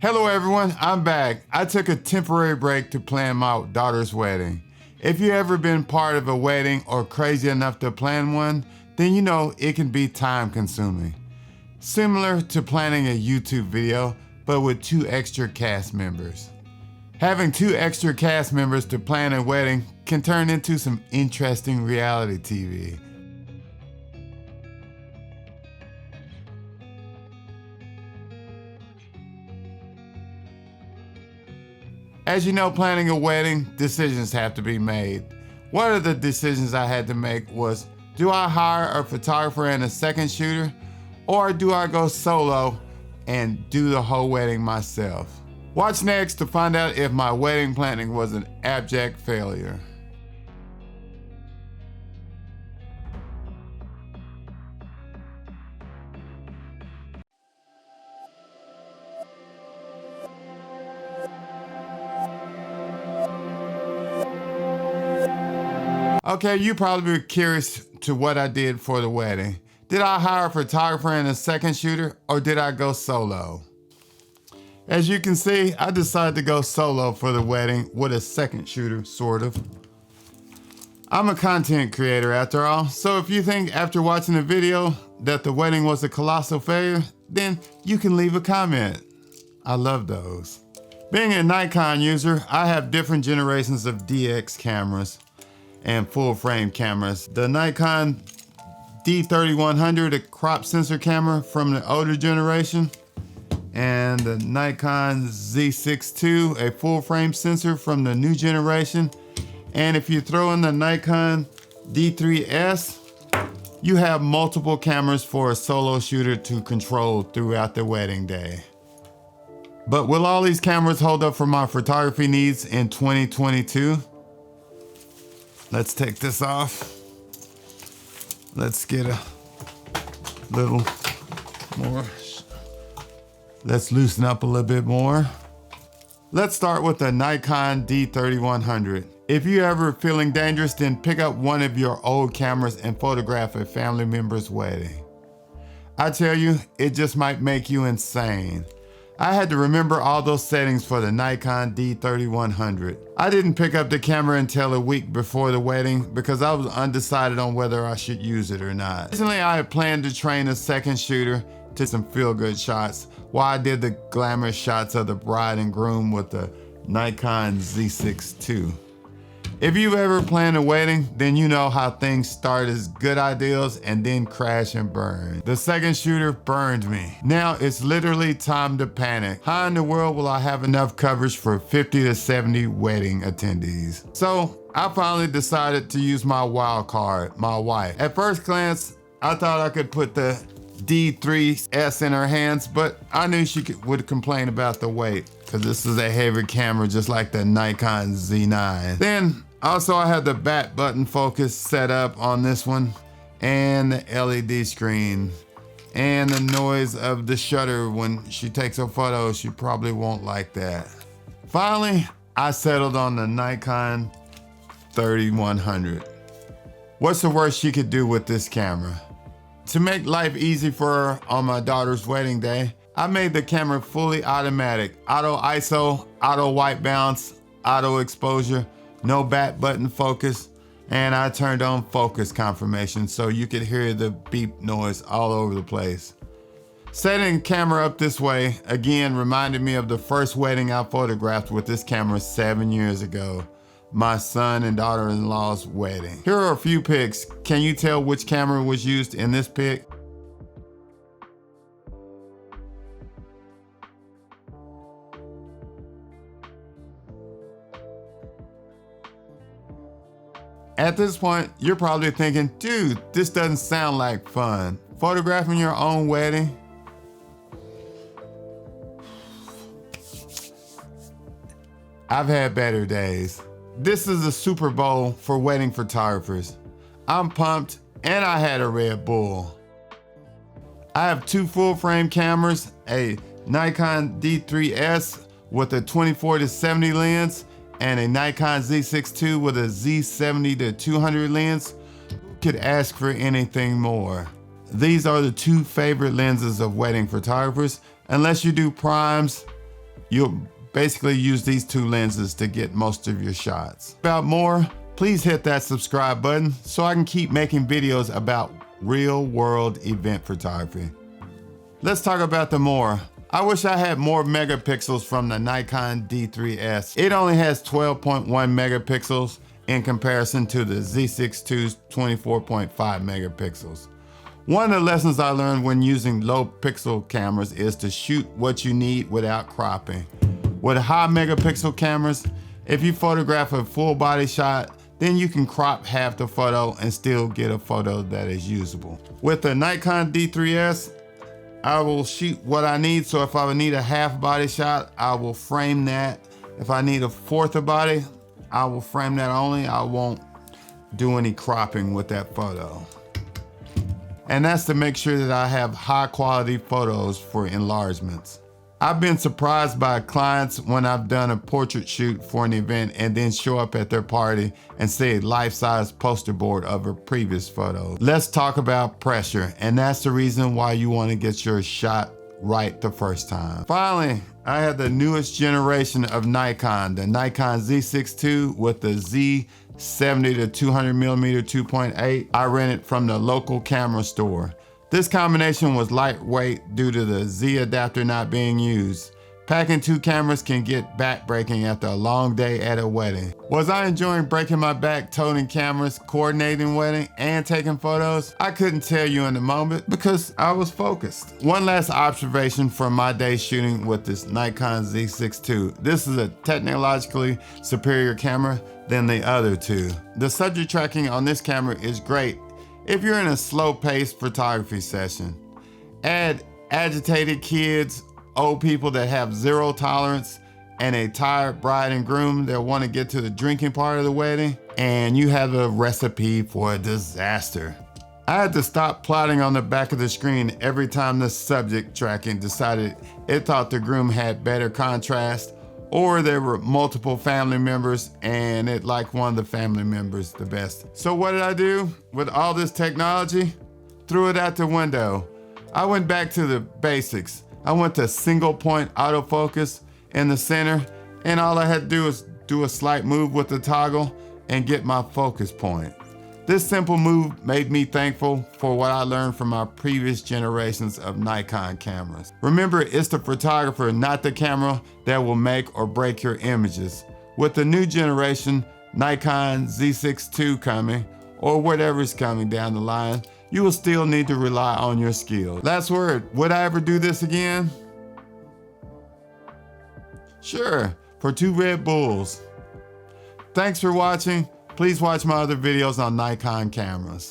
Hello everyone, I'm back. I took a temporary break to plan my daughter's wedding. If you've ever been part of a wedding or crazy enough to plan one, then you know it can be time consuming. Similar to planning a YouTube video, but with 2 extra cast members. Having 2 extra cast members to plan a wedding can turn into some interesting reality TV. As you know, planning a wedding, decisions have to be made. One of the decisions I had to make was, do I hire a photographer and a second shooter, or do I go solo and do the whole wedding myself? Watch next to find out if my wedding planning was an abject failure. Okay, you probably be curious to what I did for the wedding. Did I hire a photographer and a second shooter, or did I go solo? As you can see, I decided to go solo for the wedding with a second shooter, sort of. I'm a content creator after all, so if you think after watching the video that the wedding was a colossal failure, then you can leave a comment. I love those. Being a Nikon user, I have different generations of DX cameras and full frame cameras. The Nikon D3100, a crop sensor camera from the older generation, and the Nikon Z6II, a full frame sensor from the new generation. And if you throw in the Nikon D3s, you have multiple cameras for a solo shooter to control throughout the wedding day. But will all these cameras hold up for my photography needs in 2022? Let's take this off. Let's get a little more. Let's loosen up a little bit more. Let's start with the Nikon D3100. If you're ever feeling dangerous, then pick up one of your old cameras and photograph a family member's wedding. I tell you, it just might make you insane. I had to remember all those settings for the Nikon D3100. I didn't pick up the camera until a week before the wedding because I was undecided on whether I should use it or not. Originally, I had planned to train a second shooter to some feel-good shots while I did the glamorous shots of the bride and groom with the Nikon Z6II. If you've ever planned a wedding, then you know how things start as good ideas and then crash and burn. The second shooter burned me. Now it's literally time to panic. How in the world will I have enough coverage for 50 to 70 wedding attendees? So I finally decided to use my wild card, my wife. At first glance, I thought I could put the D3s in her hands, but I knew she would complain about the weight because this is a heavy camera just like the Nikon Z9. Then also I had the back button focus set up on this one and the LED screen and the noise of the shutter when she takes a photo. She probably won't like that. Finally, I settled on the Nikon 3100. What's the worst she could do with this camera? To make life easy for her on my daughter's wedding day, I made the camera fully automatic. Auto ISO, auto white balance, auto exposure, no back button focus, and I turned on focus confirmation so you could hear the beep noise all over the place. Setting the camera up this way, again, reminded me of the first wedding I photographed with this camera 7 years ago. My son and daughter-in-law's wedding. Here are a few pics. Can you tell which camera was used in this pic? At this point, you're probably thinking, dude, this doesn't sound like fun. Photographing your own wedding? I've had better days. This is a Super Bowl for wedding photographers. I'm pumped, and I had a Red Bull. I have 2 full frame cameras, a Nikon D3s with a 24-70 lens, and a Nikon Z6II with a Z70-200 lens. Who could ask for anything more? These are the 2 favorite lenses of wedding photographers. Unless you do primes, You'll basically use these two lenses to get most of your shots. About more, please hit that subscribe button so I can keep making videos about real world event photography. Let's talk about the more. I wish I had more megapixels from the Nikon D3s. It only has 12.1 megapixels in comparison to the Z6II's 24.5 megapixels. One of the lessons I learned when using low pixel cameras is to shoot what you need without cropping. With high megapixel cameras, if you photograph a full body shot, then you can crop half the photo and still get a photo that is usable. With the Nikon D3s, I will shoot what I need. So if I need a half body shot, I will frame that. If I need a fourth of body, I will frame that only. I won't do any cropping with that photo. And that's to make sure that I have high quality photos for enlargements. I've been surprised by clients when I've done a portrait shoot for an event and then show up at their party and see a life-size poster board of a previous photo. Let's talk about pressure, and that's the reason why you want to get your shot right the first time. Finally, I have the newest generation of Nikon, the Nikon Z6II with the Z70 to 200mm 2.8. I rented from the local camera store. This combination was lightweight due to the Z adapter not being used. Packing two cameras can get back-breaking after a long day at a wedding. Was I enjoying breaking my back toting cameras, coordinating wedding, and taking photos? I couldn't tell you in the moment because I was focused. One last observation from my day shooting with this Nikon Z6II. This is a technologically superior camera than the other two. The subject tracking on this camera is great if you're in a slow-paced photography session. Add agitated kids, old people that have zero tolerance, and a tired bride and groom that want to get to the drinking part of the wedding, and you have a recipe for a disaster. I had to stop plotting on the back of the screen every time the subject tracking decided it thought the groom had better contrast, or there were multiple family members and it liked one of the family members the best. So what did I do with all this technology? Threw it out the window. I went back to the basics. I went to single point autofocus in the center, and all I had to do was do a slight move with the toggle and get my focus point. This simple move made me thankful for what I learned from my previous generations of Nikon cameras. Remember, it's the photographer, not the camera, that will make or break your images. With the new generation, Nikon Z6II coming, or whatever's coming down the line, you will still need to rely on your skills. Last word, would I ever do this again? Sure, for 2 Red Bulls. Thanks for watching. Please watch my other videos on Nikon cameras.